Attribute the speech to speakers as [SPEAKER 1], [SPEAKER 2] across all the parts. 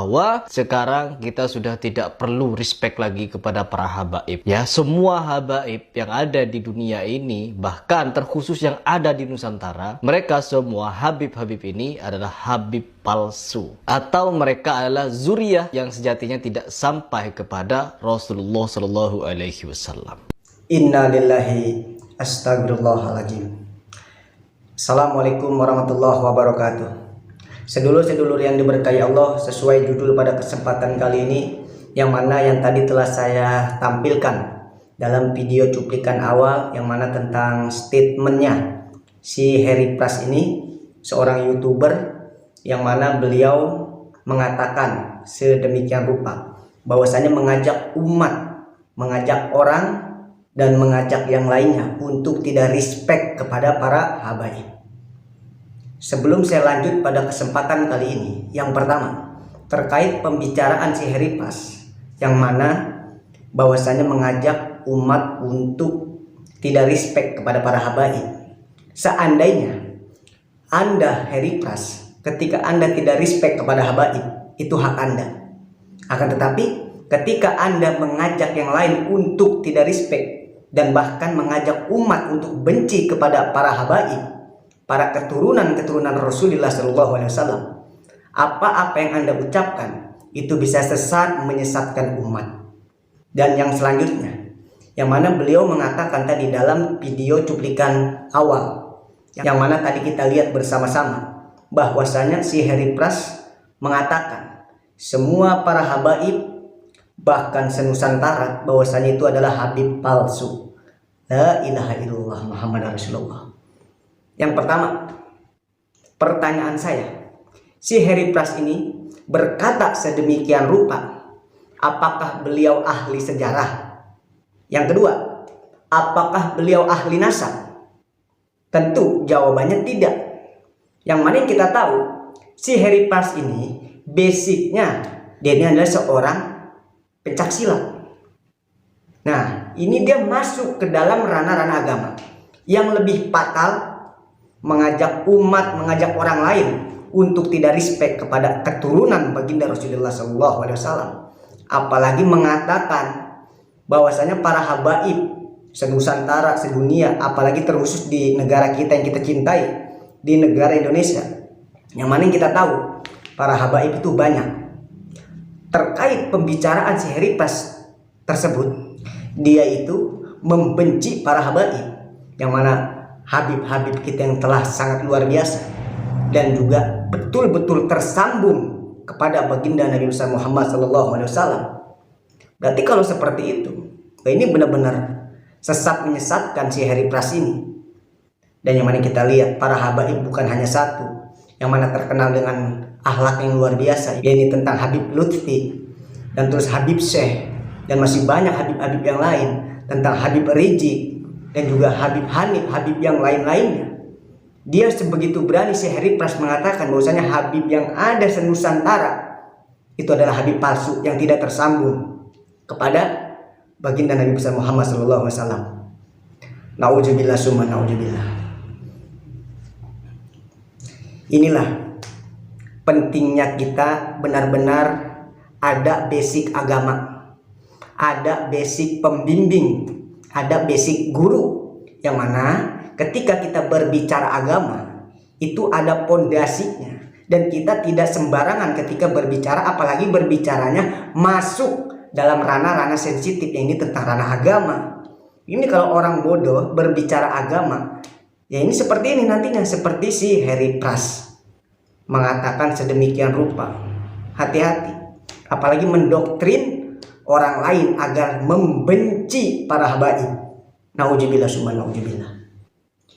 [SPEAKER 1] bahwa sekarang kita sudah tidak perlu respect lagi kepada para habaib. Ya, semua habaib yang ada di dunia ini, bahkan terkhusus yang ada di Nusantara, mereka semua habib-habib ini adalah habib palsu, atau mereka adalah zuriyah yang sejatinya tidak sampai kepada Rasulullah Shallallahu Alaihi Wasallam.
[SPEAKER 2] Inna lillahi astagfirullahaladzim. Assalamualaikum warahmatullahi wabarakatuh. Sedulur-sedulur yang diberkahi Allah, sesuai judul pada kesempatan kali ini, yang mana yang tadi telah saya tampilkan dalam video cuplikan awal, yang mana tentang statementnya si Harry Pras ini, seorang YouTuber, yang mana beliau mengatakan sedemikian rupa bahwasanya mengajak umat, mengajak orang dan mengajak yang lainnya untuk tidak respect kepada para habaib. Sebelum saya lanjut pada kesempatan kali ini, yang pertama terkait pembicaraan si Harry Pras, yang mana bahwasanya mengajak umat untuk tidak respect kepada para habaib. Seandainya Anda Harry Pras, ketika Anda tidak respect kepada habaib, itu hak Anda. Akan tetapi ketika Anda mengajak yang lain untuk tidak respect dan bahkan mengajak umat untuk benci kepada para habaib, para keturunan-keturunan Rasulullah SAW, apa-apa yang Anda ucapkan itu bisa sesat, menyesatkan umat. Dan yang selanjutnya, yang mana beliau mengatakan tadi dalam video cuplikan awal, yang mana tadi kita lihat bersama-sama, bahwasanya si Harry Pras mengatakan semua para habaib, bahkan senusantara, bahwasanya itu adalah habib palsu. La ilaha illallah Muhammad Rasulullah. Yang pertama, pertanyaan saya, si Harry Pras ini berkata sedemikian rupa, apakah beliau ahli sejarah? Yang kedua, apakah beliau ahli nasab? Tentu jawabannya tidak. Yang mana kita tahu, si Harry Pras ini basicnya dia ini adalah seorang pencak silat. Nah, ini dia masuk ke dalam ranah-ranah agama yang lebih fatal, mengajak umat, mengajak orang lain untuk tidak respect kepada keturunan baginda Rasulullah SAW. Apalagi mengatakan bahwasanya para habaib senusantara, sedunia, apalagi terkhusus di negara kita yang kita cintai, di negara Indonesia, yang mana kita tahu para habaib itu banyak. Terkait pembicaraan si Harry Pras tersebut, dia itu membenci para habaib, yang mana habib-habib kita yang telah sangat luar biasa dan juga betul-betul tersambung kepada baginda Nabi Muhammad SAW. Berarti kalau seperti itu, ini benar-benar sesat, menyesatkan si Harry Pras ini. Dan yang mana kita lihat para habaib bukan hanya satu, yang mana terkenal dengan akhlak yang luar biasa, yaitu tentang Habib Lutfi, dan terus Habib Syekh, dan masih banyak habib-habib yang lain, tentang Habib Rizik, dan juga Habib Hanif, Habib yang lain-lainnya. Dia sebegitu berani si Harry Pras mengatakan bahwasanya habib yang ada senusantara itu adalah habib palsu yang tidak tersambung kepada baginda Nabi Muhammad SAW. Nauzubillah summa nauzubillah. Inilah pentingnya kita benar-benar ada basic agama, ada basic pembimbing, ada basic guru, yang mana ketika kita berbicara agama itu ada pondasinya, dan kita tidak sembarangan ketika berbicara, apalagi berbicaranya masuk dalam ranah-ranah sensitif, yang ini tentang ranah agama. Ini kalau orang bodoh berbicara agama, ya ini seperti ini nantinya, seperti si Harry Pras mengatakan sedemikian rupa. Hati-hati, apalagi mendoktrin orang lain agar membenci para habaib. Nauzubillah summa nauzubillah.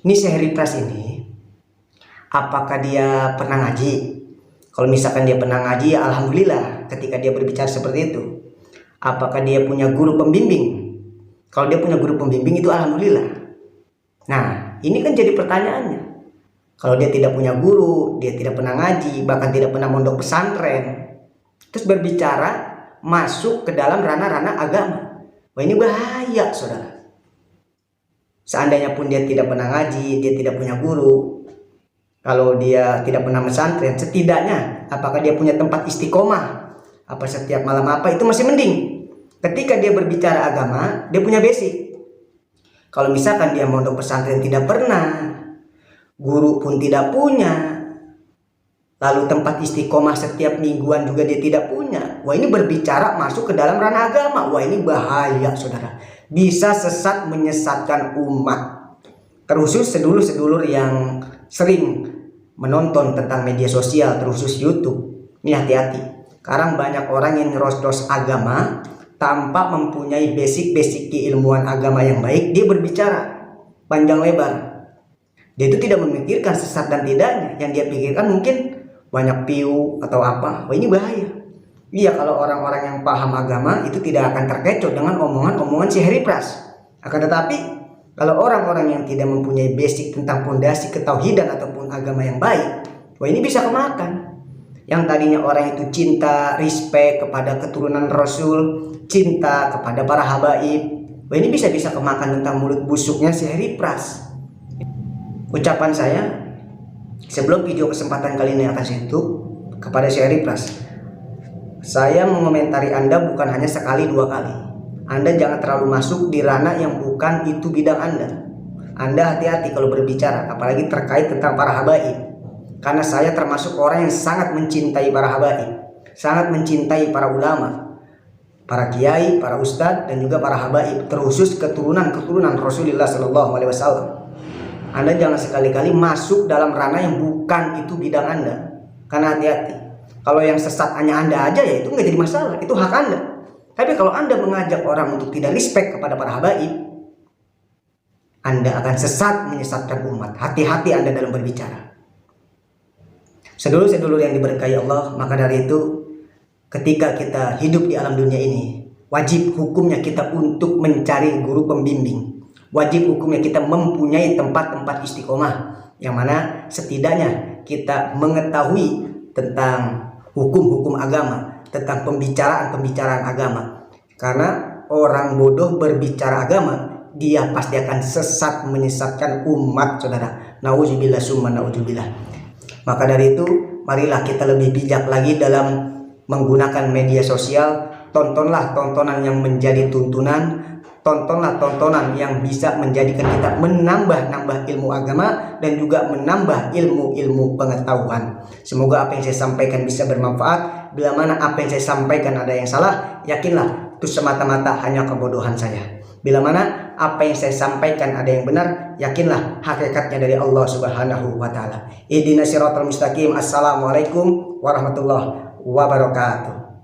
[SPEAKER 2] Ini si Harry Pras ini, apakah dia pernah ngaji? Kalau misalkan dia pernah ngaji, ya alhamdulillah ketika dia berbicara seperti itu. Apakah dia punya guru pembimbing? Kalau dia punya guru pembimbing itu alhamdulillah. Nah, ini kan jadi pertanyaannya. Kalau dia tidak punya guru, dia tidak pernah ngaji, bahkan tidak pernah mondok pesantren, terus berbicara masuk ke dalam ranah-ranah agama, wah ini bahaya, saudara. Seandainya pun dia tidak pernah ngaji, dia tidak punya guru, kalau dia tidak pernah pesantren, setidaknya apakah dia punya tempat istiqomah apa setiap malam apa, itu masih mending. Ketika dia berbicara agama, dia punya basic. Kalau misalkan dia mondok pesantren tidak pernah, guru pun tidak punya, lalu tempat istiqomah setiap mingguan juga dia tidak punya, wah ini berbicara masuk ke dalam ranah agama. Wah ini bahaya saudara, bisa sesat menyesatkan umat. Terkhusus sedulur-sedulur yang sering menonton tentang media sosial, terkhusus YouTube, ini hati-hati. Sekarang banyak orang yang ngeros-ros agama tanpa mempunyai basic-basic keilmuan agama yang baik. Dia berbicara panjang lebar, dia itu tidak memikirkan sesat dan tidaknya. Yang dia pikirkan mungkin banyak view atau apa. Wah ini bahaya. Iya, kalau orang-orang yang paham agama itu tidak akan terkecoh dengan omongan-omongan si Harry Pras. Akan tetapi kalau orang-orang yang tidak mempunyai basic tentang fondasi ketauhidan ataupun agama yang baik, wah ini bisa kemakan. Yang tadinya orang itu cinta, respect kepada keturunan Rasul, cinta kepada para habaib, wah ini bisa kemakan tentang mulut busuknya si Harry Pras. Ucapan saya sebelum video kesempatan kali ini akan saya tutup kepada si Harry Pras, saya mengomentari Anda bukan hanya sekali dua kali. Anda jangan terlalu masuk di ranah yang bukan itu bidang Anda. Anda hati-hati kalau berbicara, apalagi terkait tentang para habaib. Karena saya termasuk orang yang sangat mencintai para habaib, sangat mencintai para ulama, para kiai, para ustadz, dan juga para habaib, terkhusus keturunan Rasulullah SAW. Anda jangan sekali-kali masuk dalam ranah yang bukan itu bidang Anda. Karena hati-hati, kalau yang sesat hanya Anda aja, ya itu nggak jadi masalah, itu hak Anda. Tapi kalau Anda mengajak orang untuk tidak respect kepada para habaib, Anda akan sesat menyesatkan umat. Hati-hati Anda dalam berbicara. Sedulur-sedulur yang diberkahi Allah, maka dari itu ketika kita hidup di alam dunia ini, wajib hukumnya kita untuk mencari guru pembimbing. Wajib hukumnya kita mempunyai tempat-tempat istiqomah yang mana setidaknya kita mengetahui tentang hukum-hukum agama, tentang pembicaraan-pembicaraan agama. Karena orang bodoh berbicara agama, dia pasti akan sesat menyesatkan umat saudara. Nauzubillah summa nauzubillah. Maka dari itu, marilah kita lebih bijak lagi dalam menggunakan media sosial. Tontonlah tontonan yang menjadi tuntunan, tontonlah tontonan yang bisa menjadikan kita menambah ilmu agama dan juga menambah ilmu pengetahuan. Semoga apa yang saya sampaikan bisa bermanfaat. Bila mana apa yang saya sampaikan ada yang salah, yakinlah itu semata-mata hanya kebodohan saya. Bila mana apa yang saya sampaikan ada yang benar, yakinlah hakikatnya dari Allah Subhanahu wa taala. Ihdinas siratal mustaqim. Assalamualaikum warahmatullahi wabarakatuh.